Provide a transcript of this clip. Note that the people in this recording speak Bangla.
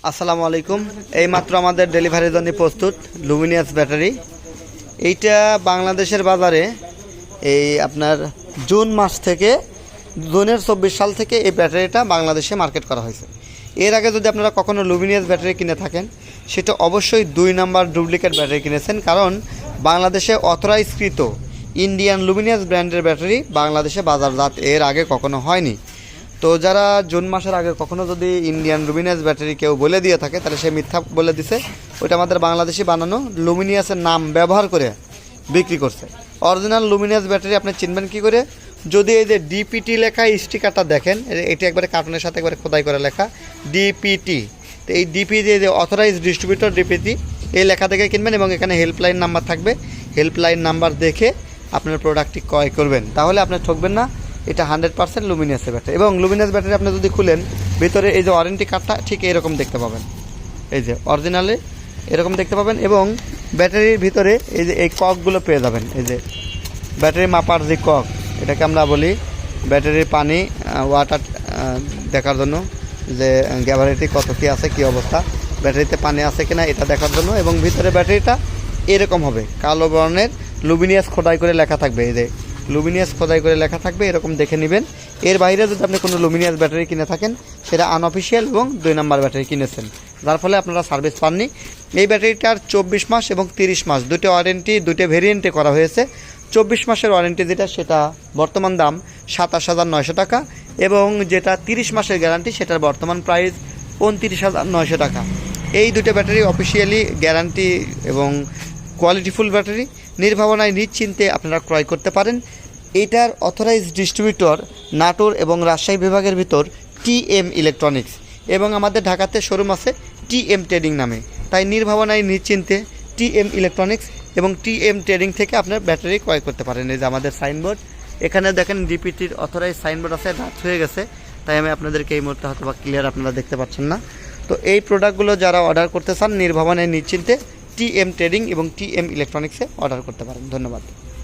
আসসালামু আলাইকুম। এইমাত্র আমাদের ডেলিভারির জন্য প্রস্তুত লুমিনিয়াস ব্যাটারি। এইটা বাংলাদেশের বাজারে এই আপনার জুন মাস থেকে জুনের 24 সাল থেকে এই ব্যাটারিটা বাংলাদেশে মার্কেট করা হয়েছে। এর আগে যদি আপনারা কখনো লুমিনিয়াস ব্যাটারি কিনে থাকেন, সেটা অবশ্যই 2 নাম্বার ডুপ্লিকেট ব্যাটারি কিনেছেন, কারণ বাংলাদেশে অথরাইজকৃত ইন্ডিয়ান লুমিনিয়াস ব্র্যান্ডের ব্যাটারি বাংলাদেশে বাজারজাত এর আগে কখনো হয়নি। তো যারা জুন মাসের আগে কখনো যদি ইন্ডিয়ান লুমিনিয়াস ব্যাটারি কেউ বলে দিয়ে থাকে, তাহলে সে মিথ্যা বলে দিছে। ওইটা আমাদের বাংলাদেশি বানানো লুমিনিয়াসের নাম ব্যবহার করে বিক্রি করছে। অরিজিনাল লুমিনিয়াস ব্যাটারি আপনি চিনবেন কী করে? যদি এই যে ডিপিটি লেখা স্টিকারটা দেখেন, এটি একবারে কার্টুনের সাথে একবারে খোদাই করে লেখা ডিপিটি। তো এই ডিপিটি যে অথরাইজ ডিস্ট্রিবিউটর ডিপিটি, এই লেখা দেখে কিনবেন এবং এখানে হেল্পলাইন নাম্বার থাকবে। হেল্পলাইন নাম্বার দেখে আপনার প্রোডাক্টটি ক্রয় করবেন, তাহলে আপনি ঠকবেন না। এটা 100% লুমিনিয়াসের ব্যাটারি। এবং লুমিনিয়াস ব্যাটারি আপনি যদি খুলেন, ভিতরে এই যে ওয়ারেন্টি কার্ডটা ঠিক এরকম দেখতে পাবেন, এই যে অরিজিনালে এরকম দেখতে পাবেন। এবং ব্যাটারির ভিতরে এই যে এই ককগুলো পেয়ে যাবেন, এই যে ব্যাটারি মাপার যে কক, এটাকে আমরা বলি ব্যাটারির পানি ওয়াটার দেখার জন্য, যে গ্যাভারিটি কত কী আছে, কী অবস্থা, ব্যাটারিতে পানি আছে কিনা এটা দেখার জন্য। এবং ভিতরে ব্যাটারিটা এরকম হবে, কালো বর্ণের লুমিনিয়াস খোদাই করে লেখা থাকবে, এই যে লুমিনিয়াস খোদাই করে লেখা থাকবে, এরকম দেখে নেবেন। এর বাইরে যদি আপনি কোনো লুমিনিয়াস ব্যাটারি কিনে থাকেন, সেটা আনঅফিসিয়াল এবং 2 নাম্বার ব্যাটারি কিনেছেন, যার ফলে আপনারা সার্ভিস পাননি। এই ব্যাটারিটার 24 মাস এবং 30 মাস দুটো ওয়ারেন্টি, দুটো ভেরিয়েন্টে করা হয়েছে। 24 মাসের ওয়ারেন্টি যেটা, সেটা বর্তমান দাম 27,900 টাকা, এবং যেটা 30 মাসের গ্যারান্টি, সেটার বর্তমান প্রাইস 29,900 টাকা। এই দুটো ব্যাটারি অফিসিয়ালি গ্যারান্টি এবং কোয়ালিটিফুল ব্যাটারি। নির্ভাবনায় নিশ্চিন্তে আপনারা ক্রয় করতে পারেন। এটার অথরাইজ ডিস্ট্রিবিউটর নাটোর এবং রাজশাহী বিভাগের ভিতর টিএম ইলেকট্রনিক্স, এবং আমাদের ঢাকাতে শোরুম আছে টিএম ট্রেডিং নামে। তাই নির্ভাবনায় নিশ্চিন্তে টিএম ইলেকট্রনিক্স এবং টিএম ট্রেডিং থেকে আপনার ব্যাটারি ক্রয় করতে পারেন। এই যে আমাদের সাইনবোর্ড, এখানে দেখেন ডিপিটির অথরাইজ সাইনবোর্ড আছে, রাত হয়ে গেছে তাই আমি আপনাদেরকে এই মুহূর্তে হয়তো বা ক্লিয়ার আপনারা দেখতে পাচ্ছেন না। তো এই প্রোডাক্টগুলো যারা অর্ডার করতে চান, নির্ভাবনায় নিশ্চিন্তে টিএম ট্রেডিং এবং টিএম ইলেকট্রনিক্সে অর্ডার করতে পারেন। ধন্যবাদ।